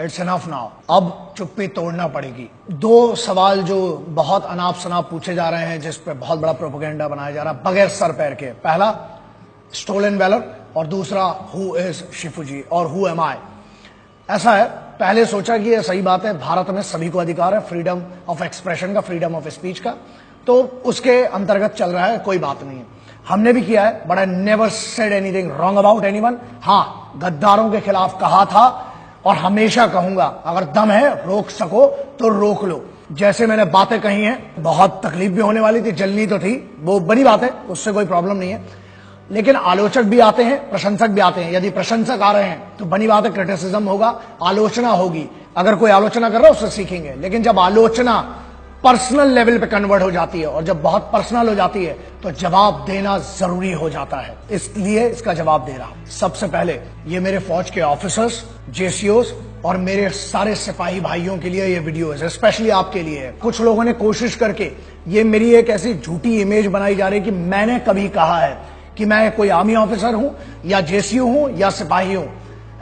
It's enough now. अब चुप्पी तोड़ना पड़ेगी। दो सवाल जो बहुत अनाप शनाप पूछे जा रहे हैं, जिस पे बहुत बड़ा प्रोपेगेंडा बनाया जा रहा है बगैर सर पैर के। पहला, स्टोलन वैलर, और दूसरा, हु इज शिफूजी और हु एम आई। ऐसा है, पहले सोचा कि यह सही बात है, भारत में सभी को अधिकार है फ्रीडम ऑफ एक्सप्रेशन का, फ्रीडम ऑफ स्पीच का, तो उसके अंतर्गत चल रहा है, कोई बात नहीं है। हमने भी किया है, but I never said anything wrong about anyone. हाँ, गद्दारों के खिलाफ कहा था और हमेशा कहूंगा। अगर दम है, रोक सको तो रोक लो। जैसे मैंने बातें कही हैं, बहुत तकलीफ भी होने वाली थी, जलनी तो थी, वो बड़ी बात है, उससे कोई प्रॉब्लम नहीं है। लेकिन आलोचक भी आते हैं, प्रशंसक भी आते हैं। यदि प्रशंसक आ रहे हैं तो बनी बात है, क्रिटिसिज्म होगा, आलोचना होगी। अगर कोई आलोचना कर रहा है उससे सीखेंगे। लेकिन जब आलोचना पर्सनल लेवल पे कन्वर्ट हो जाती है और जब बहुत पर्सनल हो जाती है तो जवाब देना जरूरी हो जाता है, इसलिए इसका जवाब दे रहा हूं। सबसे पहले ये मेरे फौज के ऑफिसर्स, जेसीओस और मेरे सारे सिपाही भाइयों के लिए ये वीडियो है, स्पेशली आपके लिए है। कुछ लोगों ने कोशिश करके ये मेरी एक ऐसी झूठी इमेज बनाई जा रही है कि मैंने कभी कहा है कि मैं कोई आर्मी ऑफिसर हूं या जेसीओ हूं या सिपाही हूं।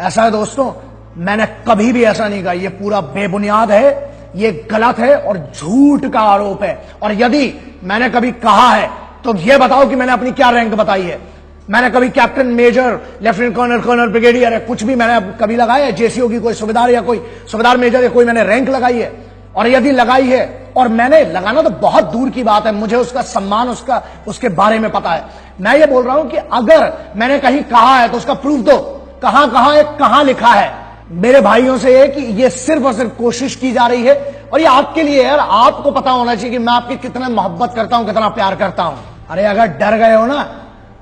ऐसा है दोस्तों, मैंने कभी भी ऐसा नहीं कहा। ये पूरा बेबुनियाद है, ये गलत है और झूठ का आरोप है। और यदि मैंने कभी कहा है तो ये बताओ कि मैंने अपनी क्या रैंक बताई है। मैंने कभी captain, major, lieutenant colonel, colonel, brigadier है, कुछ भी मैंने कभी लगाया है? जेसीओ की कोई सुबेदार या कोई सुबेदार मेजर या कोई मैंने रैंक लगाई है? और यदि लगाई है, और मैंने लगाना तो बहुत दूर की बात है, मुझे उसका सम्मान, उसके बारे में पता है। मैं ये बोल रहा हूं कि अगर मैंने कहीं कहा है तो उसका प्रूफ दो। कहां लिखा है? मेरे भाइयों से ये कि ये सिर्फ और सिर्फ कोशिश की जा रही है। और ये आपके लिए यार, आपको पता होना चाहिए कि मैं आपकी कितना मोहब्बत करता हूं, कितना प्यार करता हूं। अरे अगर डर गए हो ना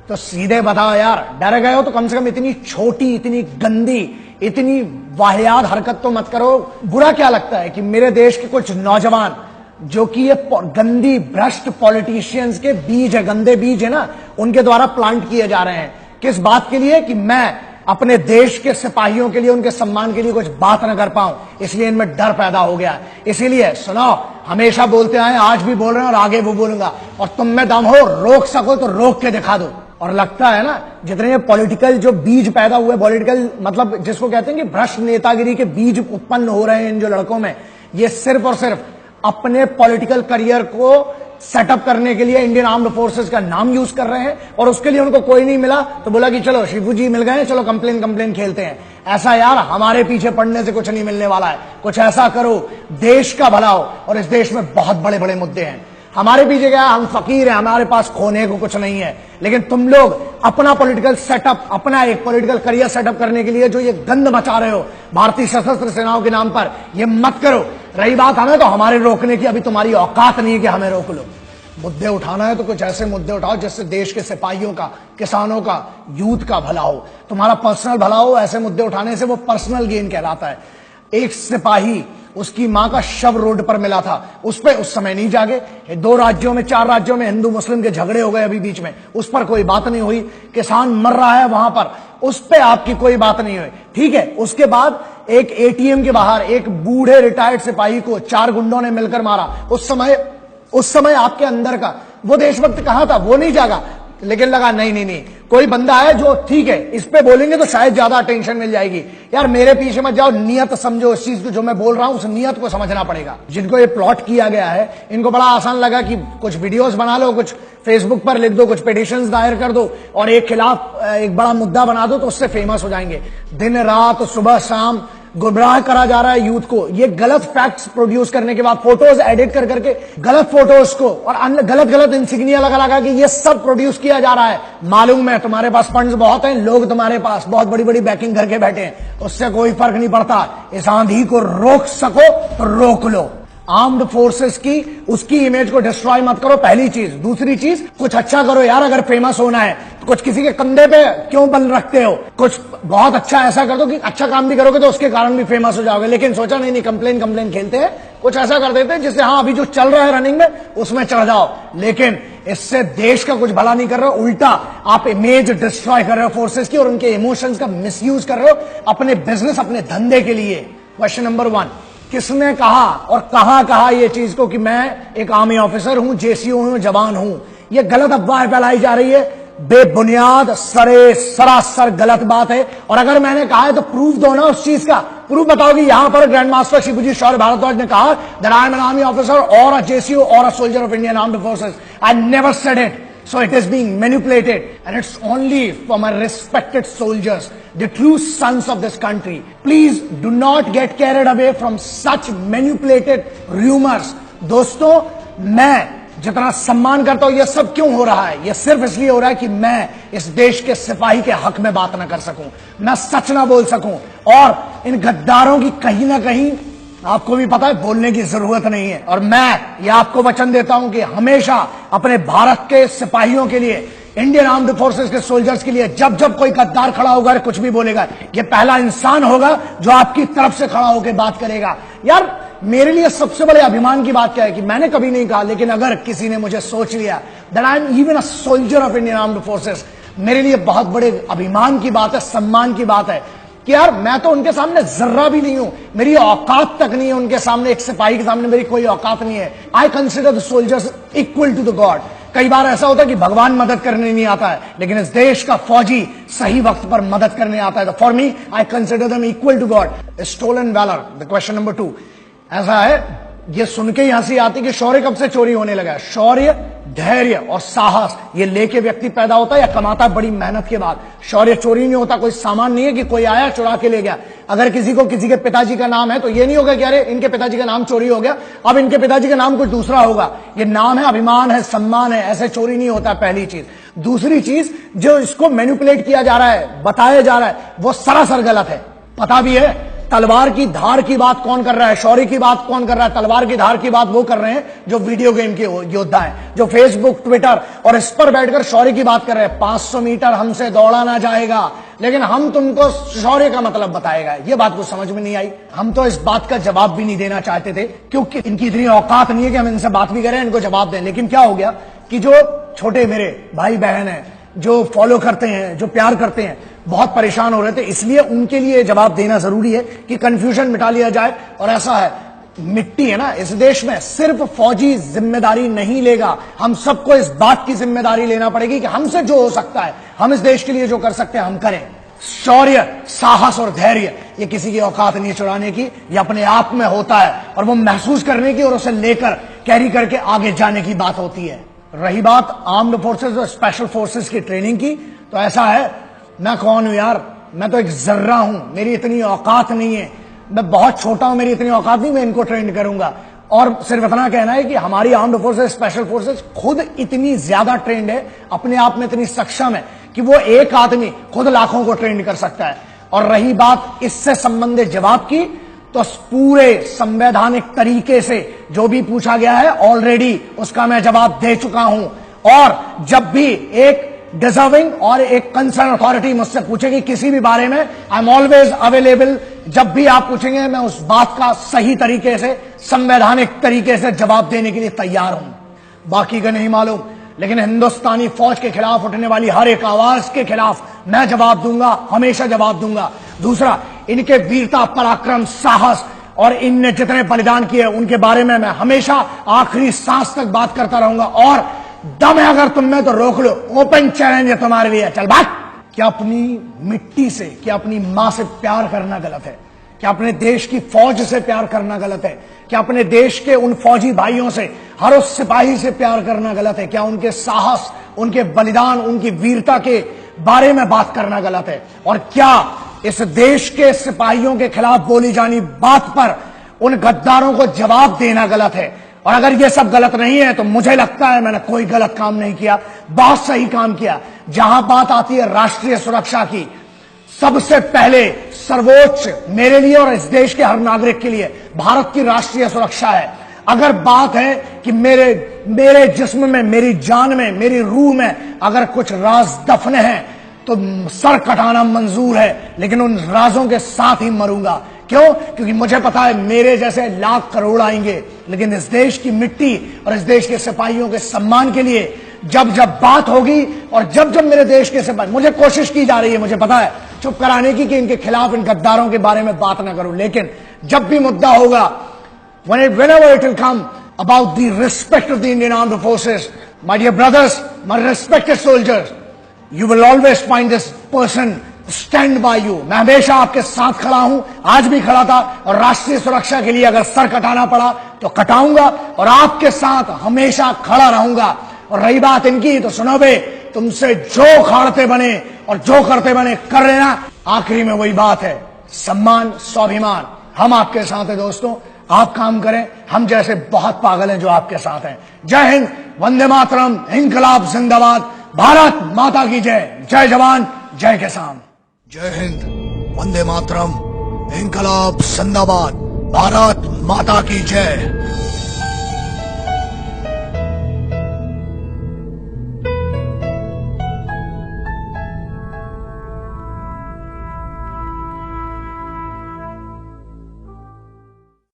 तो सीधे बताओ यार, डर गए हो तो कम से कम इतनी छोटी, इतनी गंदी, इतनी वाहियात हरकत तो मत करो। बुरा क्या लगता है कि मेरे देश के कुछ नौजवान जो कि ये गंदी भ्रष्ट पॉलिटिशियंस के बीज है, गंदे बीज है ना, उनके द्वारा प्लांट किए जा रहे हैं। किस बात के लिए? कि मैं अपने देश के सिपाहियों के लिए, उनके सम्मान के लिए कुछ बात न कर पाऊं, इसलिए इनमें डर पैदा हो गया। इसीलिए सुनो, हमेशा बोलते आए, आज भी बोल रहे हैं और आगे भी बोलूंगा। और तुम में दम हो, रोक सको तो रोक के दिखा दो। और लगता है ना, जितने ये पॉलिटिकल जो बीज पैदा हुए, पॉलिटिकल मतलब जिसको कहते हैं कि भ्रष्ट नेतागिरी के बीज उत्पन्न हो रहे हैं इन जो लड़कों में, ये सिर्फ और सिर्फ अपने पॉलिटिकल करियर को सेटअप करने के लिए इंडियन आर्म्ड फोर्सेस का नाम यूज कर रहे हैं। और उसके लिए उनको कोई नहीं मिला तो बोला कि चलो शिफूजी मिल गए, चलो कंप्लेन खेलते हैं। ऐसा यार, हमारे पीछे पड़ने से कुछ नहीं मिलने वाला है। कुछ ऐसा करो, देश का भला हो। और इस देश में बहुत बड़े बड़े मुद्दे हैं। हमारे पीछे क्या, हम फकीर हैं, हमारे पास खोने को कुछ नहीं है। लेकिन तुम लोग अपना पॉलिटिकल सेटअप, अपना एक पॉलिटिकल करियर सेटअप करने के लिए जो ये गंद मचा रहे हो भारतीय सशस्त्र सेनाओं के नाम पर, ये मत करो। रही बात हमें, तो हमारे रोकने की अभी तुम्हारी औकात नहीं है कि हमें रोक लो। मुद्दे उठाना है तो कुछ ऐसे मुद्दे उठाओ जिससे देश के सिपाहियों का, किसानों का, यूथ का भला हो, तुम्हारा पर्सनल भला हो। ऐसे मुद्दे उठाने से वो पर्सनल गेन कहलाता है। एक सिपाही, उसकी मां का शव रोड पर मिला था, उस पर उस समय नहीं जागे। 2 राज्यों में, 4 राज्यों में हिंदू मुस्लिम के झगड़े हो गए अभी बीच में, उस पर कोई बात नहीं हुई। किसान मर रहा है वहां पर, उस पर आपकी कोई बात नहीं हुई, ठीक है। उसके बाद एक एटीएम के बाहर एक बूढ़े रिटायर्ड सिपाही को 4 गुंडों ने मिलकर मारा। उस समय आपके अंदर का वो देशभक्त कहां था? वो नहीं जागा। लेकिन लगा नहीं, कोई बंदा है जो, ठीक है, इस पे बोलेंगे तो शायद ज्यादा अटेंशन मिल जाएगी। यार मेरे पीछे मत जाओ, नियत समझो इस चीज को, जो मैं बोल रहा हूं उस नियत को समझना पड़ेगा। जिनको ये प्लॉट किया गया है, इनको बड़ा आसान लगा कि कुछ वीडियोस बना लो, कुछ फेसबुक पर लिख दो, कुछ पिटिशंस दायर कर दो और एक खिलाफ एक बड़ा मुद्दा बना दो तो उससे फेमस हो जाएंगे। दिन रात, सुबह शाम गुमराह करा जा रहा है यूथ को। ये गलत फैक्ट्स प्रोड्यूस करने के बाद, फोटोज एडिट कर करके गलत फोटोज को और गलत इंसिग्निया लगा के ये सब प्रोड्यूस किया जा रहा है। मालूम है तुम्हारे पास फंड्स बहुत हैं, लोग तुम्हारे पास बहुत बड़ी बड़ी बैकिंग करके बैठे हैं, उससे कोई फर्क नहीं पड़ता। इस आंधी को रोक सको तो रोक लो। आर्म्ड फोर्सेस की, उसकी इमेज को डिस्ट्रॉय मत करो, पहली चीज। दूसरी चीज, कुछ अच्छा करो यार। अगर फेमस होना है तो कुछ किसी के कंधे पे क्यों बल रखते हो? कुछ बहुत अच्छा ऐसा कर दो कि अच्छा काम भी करोगे तो उसके कारण भी फेमस हो जाओगे। लेकिन सोचा नहीं, कंप्लेन खेलते हैं, कुछ ऐसा कर देते हैं जिससे हाँ अभी जो चल रहा है रनिंग में उसमें चढ़ जाओ। लेकिन इससे देश का कुछ भला नहीं कर रहे हो, उल्टा आप इमेज डिस्ट्रॉय कर रहे हो फोर्सेस की और उनके इमोशंस का मिसयूज कर रहे हो अपने बिजनेस, अपने धंधे के लिए। क्वेश्चन नंबर 1, किसने कहा और कहां कहा ये चीज को कि मैं एक आर्मी ऑफिसर हूं, जेसीओ हूं, जवान हूं? ये गलत अफवाह फैलाई जा रही है। बेबुनियाद सरासर गलत बात है। और अगर मैंने कहा है तो प्रूफ दो ना उस चीज का, प्रूफ बताओ कि यहां पर ग्रैंड मास्टर शिवजी शौर्य भारद्वाज ने कहा that I am an army officer और अ जेसीओ और a soldier of Indian armed forces. I never said it. So it is being manipulated, and it's only for my respected soldiers, the true sons of this country. Please do not get carried away from such manipulated rumors. दोस्तों, मैं जितना सम्मान करता हूं, यह सब क्यों हो रहा है? यह सिर्फ इसलिए हो रहा है कि मैं इस देश के सिपाही के हक में बात ना कर सकूं, मैं सच ना बोल सकूं, और इन गद्दारों की कहीं ना कहीं आपको भी पता है बोलने की जरूरत नहीं है। और मैं ये आपको वचन देता हूं कि हमेशा अपने भारत के सिपाहियों के लिए, इंडियन आर्म्ड फोर्सेस के सोल्जर्स के लिए, जब जब कोई गद्दार खड़ा होगा, कुछ भी बोलेगा, ये पहला इंसान होगा जो आपकी तरफ से खड़ा होकर बात करेगा। यार, मेरे लिए सबसे बड़े अभिमान की बात क्या है कि मैंने कभी नहीं कहा, लेकिन अगर किसी ने मुझे सोच लिया that I am even a soldier of Indian armed forces, मेरे लिए बहुत बड़े अभिमान की बात है, सम्मान की बात है कि यार मैं तो उनके सामने जर्रा भी नहीं हूं, मेरी औकात तक नहीं है उनके सामने, एक सिपाही के सामने मेरी कोई औकात नहीं है। I consider the soldiers equal to the god. कई बार ऐसा होता है कि भगवान मदद करने नहीं आता है, लेकिन इस देश का फौजी सही वक्त पर मदद करने आता है। तो for me I consider them equal to god. Stolen valour, the question number 2 ऐसा है, ये सुन के ही हंसी आती कि शौर्य कब से चोरी होने लगा है? शौर्य, धैर्य और साहस ये लेके व्यक्ति पैदा होता है या कमाता है बड़ी मेहनत के बाद। शौर्य चोरी नहीं होता, कोई सामान नहीं है कि कोई आया चुरा के ले गया। अगर किसी को किसी के पिताजी का नाम है तो ये नहीं होगा कि अरे इनके पिताजी का नाम चोरी हो गया, अब इनके पिताजी का नाम कुछ दूसरा होगा। ये नाम है, अभिमान है, सम्मान है, ऐसे चोरी नहीं होता। पहली चीज। दूसरी चीज, जो इसको मैनिपुलेट किया जा रहा है, बताया जा रहा है, वो सरासर गलत है। पता भी है तलवार की धार की बात कौन कर रहा है, शौर्य की बात कौन कर रहा है? तलवार की धार की बात वो कर रहे हैं जो वीडियो गेम के योद्धा हैं, जो फेसबुक, ट्विटर और इस पर बैठकर शौर्य की बात कर रहे हैं। 500 मीटर हमसे दौड़ा ना जाएगा, लेकिन हम तुमको शौर्य का मतलब बताएगा। ये बात कुछ समझ में नहीं आई। हम तो इस बात का जवाब भी नहीं देना चाहते थे, क्योंकि इनकी इतनी औकात नहीं है कि हम इनसे बात भी करें, इनको जवाब दें। लेकिन क्या हो गया कि जो छोटे मेरे भाई बहन हैं, जो फॉलो करते हैं, जो प्यार करते हैं, बहुत परेशान हो रहे थे, इसलिए उनके लिए जवाब देना जरूरी है कि कंफ्यूजन मिटा लिया जाए। और ऐसा है, मिट्टी है ना इस देश में, सिर्फ फौजी जिम्मेदारी नहीं लेगा, हम सबको इस बात की जिम्मेदारी लेना पड़ेगी कि हमसे जो हो सकता है, हम इस देश के लिए जो कर सकते हैं हम करें। शौर्य, साहस और धैर्य ये किसी की औकात नहीं चुराने की, ये अपने आप में होता है और वो महसूस करने की और उसे लेकर कैरी करके आगे जाने की बात होती है। रही बात आर्म्ड फोर्सेस और स्पेशल फोर्सेस की ट्रेनिंग की, तो ऐसा है, मैं कौन हूं यार? मैं तो एक जर्रा हूं, मेरी इतनी औकात नहीं है, मैं बहुत छोटा हूं, मेरी इतनी औकात नहीं, मैं इनको ट्रेन करूंगा। और सिर्फ इतना कहना है कि हमारी आर्म्ड फोर्सेस, स्पेशल फोर्सेस खुद इतनी ज्यादा ट्रेंड है, अपने आप में इतनी सक्षम है कि वो एक आदमी खुद लाखों को ट्रेंड कर सकता है। और रही बात इससे संबंधित जवाब की, तो पूरे संवैधानिक तरीके से जो भी पूछा गया है ऑलरेडी उसका मैं जवाब दे चुका हूं। और जब भी एक डिजर्विंग और एक कंसर्न अथॉरिटी मुझसे पूछेगी किसी भी बारे में, आई एम ऑलवेज अवेलेबल। जब भी आप पूछेंगे मैं उस बात का सही तरीके से, संवैधानिक तरीके से जवाब देने के लिए तैयार हूं। बाकी का नहीं मालूम, लेकिन हिंदुस्तानी फौज के खिलाफ उठने वाली हर एक आवाज के खिलाफ मैं जवाब दूंगा, हमेशा जवाब दूंगा। दूसरा, इनके वीरता, पराक्रम, साहस और इनने जितने बलिदान किए उनके बारे में मैं हमेशा आखिरी सांस तक बात करता रहूंगा। और दम है अगर तुम में तो रोक लो, ओपन चैलेंज है तुम्हारे लिए, चल भाग। क्या अपनी मिट्टी से, क्या अपनी मां से प्यार करना गलत है? क्या अपने देश की फौज से प्यार करना गलत है? क्या अपने देश के उन फौजी भाइयों से, हर उस सिपाही से प्यार करना गलत है? क्या उनके साहस, उनके बलिदान, उनकी वीरता के बारे में बात करना गलत है? और क्या इस देश के सिपाहियों के खिलाफ बोली जानी बात पर उन गद्दारों को जवाब देना गलत है? और अगर ये सब गलत नहीं है तो मुझे लगता है मैंने कोई गलत काम नहीं किया, बहुत सही काम किया। जहां बात आती है राष्ट्रीय सुरक्षा की, सबसे पहले सर्वोच्च मेरे लिए और इस देश के हर नागरिक के लिए भारत की राष्ट्रीय सुरक्षा है। अगर बात है कि मेरे जिस्म में, मेरी जान में, मेरी रूह में अगर कुछ राज दफन है तो सर कटाना मंजूर है, लेकिन उन राजों के साथ ही मरूंगा। क्यों? क्योंकि मुझे पता है मेरे जैसे लाख करोड़ आएंगे, लेकिन इस देश की मिट्टी और इस देश के सिपाहियों के सम्मान के लिए जब जब बात होगी और जब जब मेरे देश के सिपाही, मुझे कोशिश की जा रही है, मुझे पता है, चुप कराने की कि इनके खिलाफ, इन गद्दारों के बारे में बात ना करूं, लेकिन जब भी मुद्दा होगा, whenever it will come about the respect of the Indian Armed Forces, my dear brothers, my respected soldiers, you will always find this person stand by you. मैं हमेशा आपके साथ खड़ा हूं, आज भी खड़ा था, और राष्ट्रीय सुरक्षा के लिए अगर सर कटाना पड़ा तो कटाऊंगा और आपके साथ हमेशा खड़ा रहूंगा। और रही बात इनकी, तो सुनो बे, तुमसे जो खाड़ते बने और जो करते बने कर लेना। आखिरी में वही बात है, सम्मान स्वाभिमान। हम आपके साथ हैं दोस्तों, आप काम करें, हम जैसे बहुत पागल हैं जो आपके साथ हैं। जय हिंद, वंदे मातरम, इंकलाब जिंदाबाद, भारत माता की जय। जय जवान जय किसान। जय हिंद, वंदे मातरम, इंकलाब जिंदाबाद, भारत माता की जय।